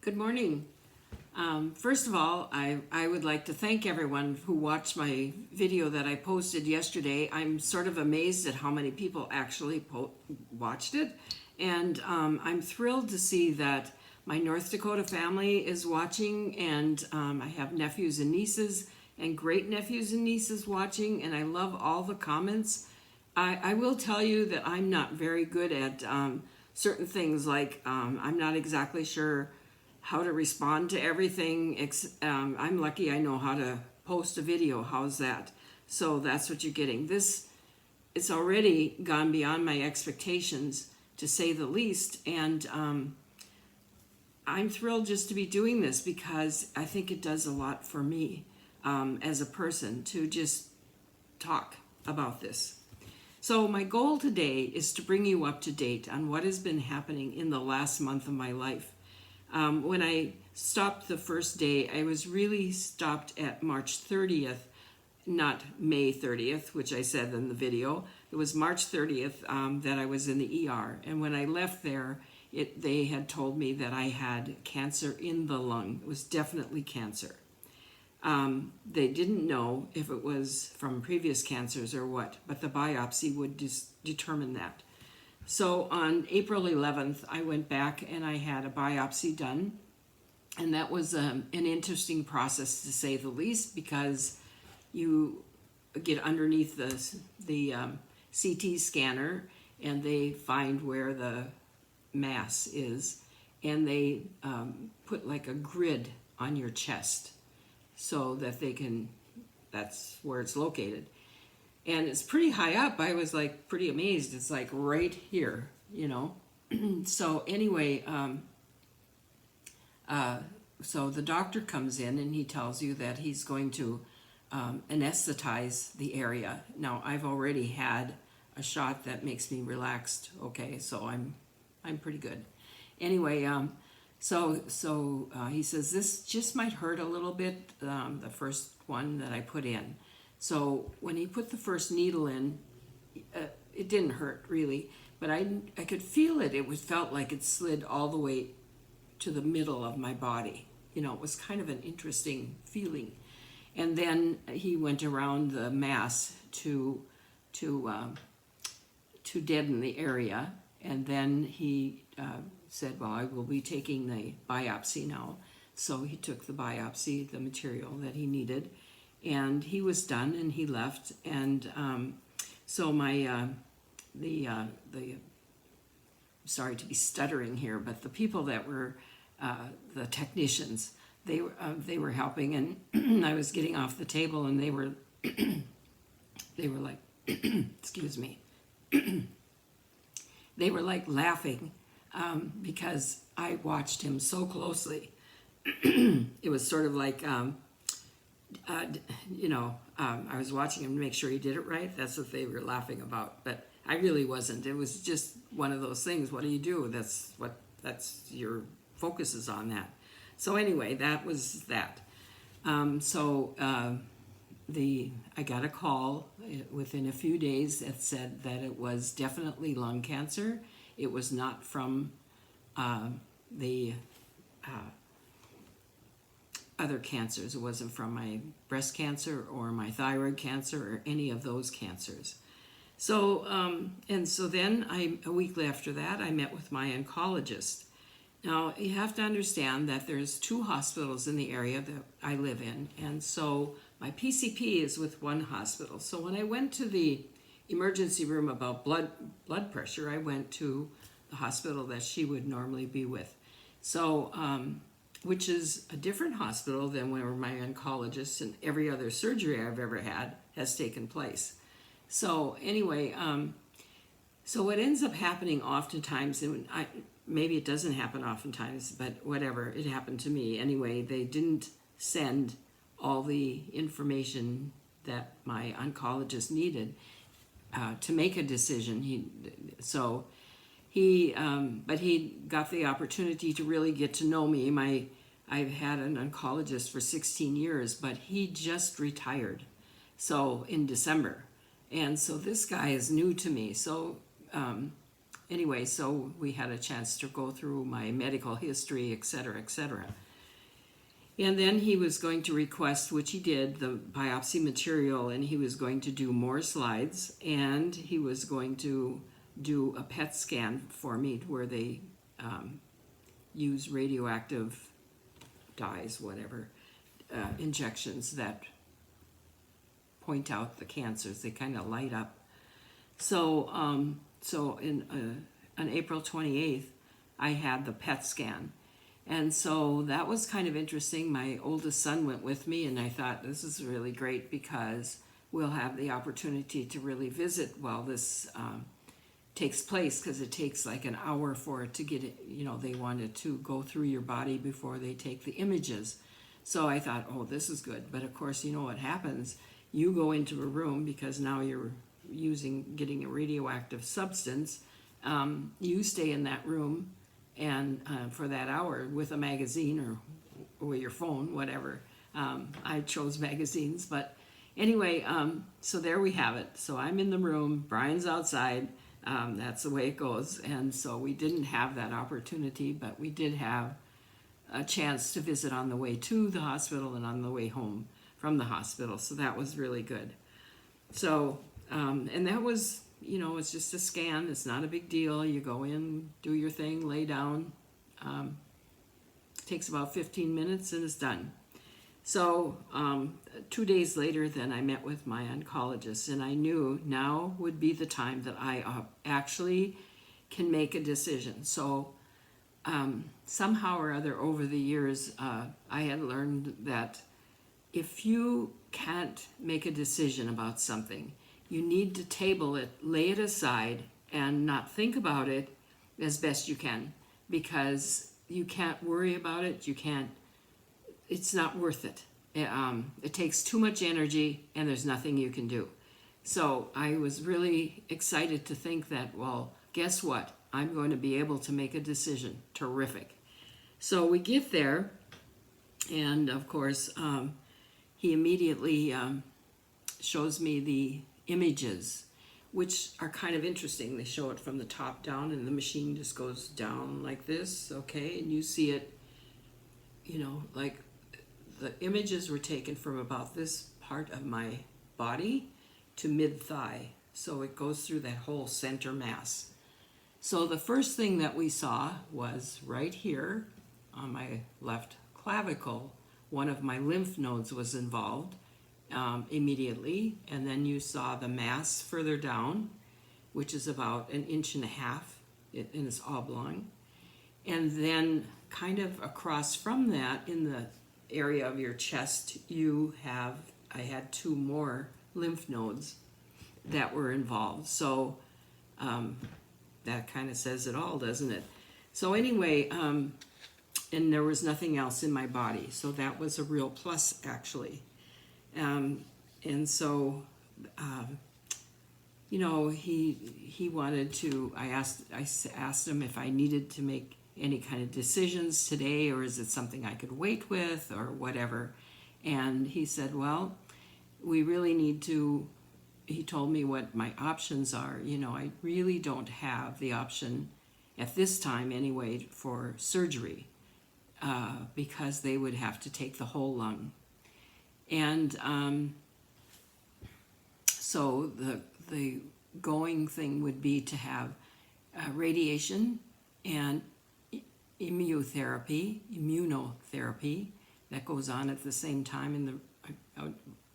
Good morning. First of all, I would like to thank everyone who watched my video that I posted yesterday. I'm sort of amazed at how many people actually watched it. And I'm thrilled to see that my North Dakota family is watching, and I have nephews and nieces and great nephews and nieces watching, and I love all the comments. I will tell you that I'm not very good at certain things, like I'm not exactly sure how to respond to everything. I'm lucky I know how to post a video. How's that? So that's what you're getting. It's already gone beyond my expectations, to say the least, and I'm thrilled just to be doing this because I think it does a lot for me as a person to just talk about this. So my goal today is to bring you up to date on what has been happening in the last month of my life. When I stopped the first day, I was really stopped at March 30th, not May 30th, which I said in the video. It was March 30th that I was in the ER. And when I left there, they had told me that I had cancer in the lung. It was definitely cancer. They didn't know if it was from previous cancers or what, but the biopsy would determine that. So on April 11th, I went back and I had a biopsy done. And that was an interesting process, to say the least, because you get underneath the CT scanner and they find where the mass is, and they put like a grid on your chest so that that's where it's located. And it's pretty high up. I was like pretty amazed. It's like right here, So anyway, so the doctor comes in and he tells you that he's going to anesthetize the area. Now, I've already had a shot that makes me relaxed. Okay, so I'm pretty good. Anyway, so he says this just might hurt a little bit, the first one that I put in. So when he put the first needle in, it didn't hurt really, but I could feel it. It felt like it slid all the way to the middle of my body. It was kind of an interesting feeling. And then he went around the mass to deaden the area. And then he said, well, I will be taking the biopsy now. So he took the biopsy, the material that he needed, and he was done and he left. And so my sorry to be stuttering here, but the people that were the technicians, they were helping, and I was getting off the table and they were like excuse me, they were like laughing because I watched him so closely. It was sort of like I was watching him to make sure he did it right. That's what they were laughing about, but I really wasn't. It was just one of those things. What do you do? That's your focus is on that. So anyway, that was that. I got a call within a few days that said that it was definitely lung cancer. It was not from the other cancers. It wasn't from my breast cancer or my thyroid cancer or any of those cancers. So then a week after that, I met with my oncologist. Now, you have to understand that there's 2 hospitals in the area that I live in, and so my PCP is with one hospital. So when I went to the emergency room about blood pressure, I went to the hospital that she would normally be with. So, which is a different hospital than where my oncologist and every other surgery I've ever had has taken place. So anyway, so what ends up happening oftentimes, and maybe it doesn't happen oftentimes, but whatever, it happened to me. Anyway, they didn't send all the information that my oncologist needed to make a decision. But he got the opportunity to really get to know me. I've had an oncologist for 16 years, but he just retired, so in December. And so this guy is new to me. So anyway, so we had a chance to go through my medical history, et cetera, et cetera. And then he was going to request, which he did, the biopsy material, and he was going to do more slides, and he was going to do a PET scan for me where they use radioactive dyes, whatever, injections that point out the cancers. They kind of light up. So, on April 28th, I had the PET scan. And so that was kind of interesting. My oldest son went with me, and I thought this is really great because we'll have the opportunity to really visit while this takes place, because it takes like an hour for it to get it. You know, they wanted to go through your body before they take the images. So I thought, oh, this is good. But of course, you know what happens. You go into a room because now you're getting a radioactive substance. You stay in that room and for that hour with a magazine or with your phone, whatever. I chose magazines, but anyway, so there we have it. So I'm in the room, Brian's outside. That's the way it goes. And so we didn't have that opportunity, but we did have a chance to visit on the way to the hospital and on the way home from the hospital. So that was really good. So, and that was, you know, it's just a scan. It's not a big deal. You go in, do your thing, lay down. Takes about 15 minutes and it's done. So 2 days later, then I met with my oncologist, and I knew now would be the time that I actually can make a decision. So somehow or other over the years, I had learned that if you can't make a decision about something, you need to table it, lay it aside, and not think about it as best you can, because you can't worry about it. It's not worth it. It takes too much energy, and there's nothing you can do. So I was really excited to think that, well, guess what? I'm going to be able to make a decision. Terrific. So we get there, and of course, he immediately shows me the images, which are kind of interesting. They show it from the top down, and the machine just goes down like this, okay? And you see it, you know, like the images were taken from about this part of my body to mid-thigh. So it goes through that whole center mass. So the first thing that we saw was right here on my left clavicle. One of my lymph nodes was involved immediately. And then you saw the mass further down, which is about 1.5 inches, and it's oblong. And then kind of across from that, in the area of your chest, I had 2 more lymph nodes that were involved. So that kind of says it all, doesn't it? So anyway, and there was nothing else in my body. So that was a real plus, actually. And so, you know, he wanted to, I asked him if I needed to make any kind of decisions today, or is it something I could wait with, or whatever. And he said, well, we really need to, he told me what my options are. You know, I really don't have the option at this time anyway for surgery, because they would have to take the whole lung. And so the going thing would be to have radiation and immunotherapy that goes on at the same time in the,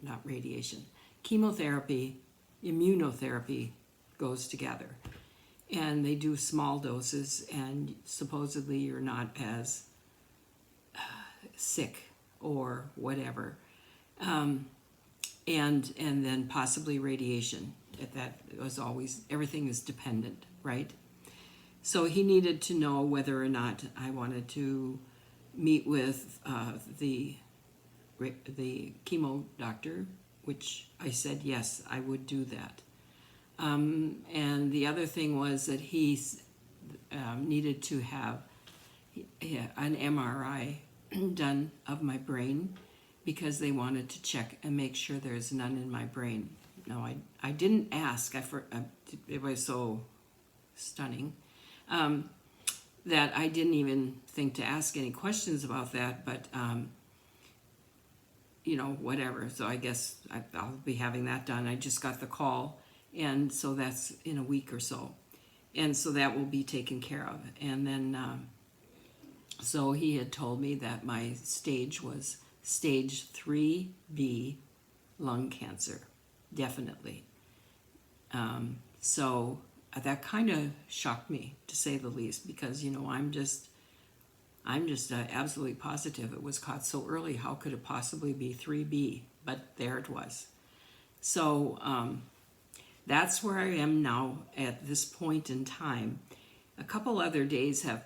not radiation, chemotherapy, immunotherapy goes together. And they do small doses, and supposedly you're not as sick or whatever. And then possibly radiation. That was always, everything is dependent, right? So he needed to know whether or not I wanted to meet with the chemo doctor, which I said yes, I would do that. And the other thing was that he needed to have an MRI done of my brain, because they wanted to check and make sure there's none in my brain. No, I didn't ask. It was so stunning. that I didn't even think to ask any questions about that, but whatever. So I guess I'll be having that done. I just got the call, and so that's in a week or so. And so that will be taken care of. And then, so he had told me that my stage was stage 3B lung cancer, definitely. So that kind of shocked me, to say the least, because, I'm just absolutely positive it was caught so early. How could it possibly be 3B? But there it was. So that's where I am now at this point in time. A couple other days have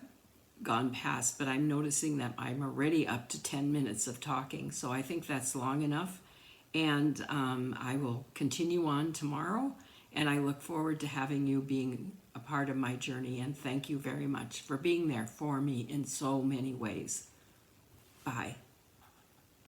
gone past, but I'm noticing that I'm already up to 10 minutes of talking. So I think that's long enough. And I will continue on tomorrow. And I look forward to having you being a part of my journey. And thank you very much for being there for me in so many ways. Bye.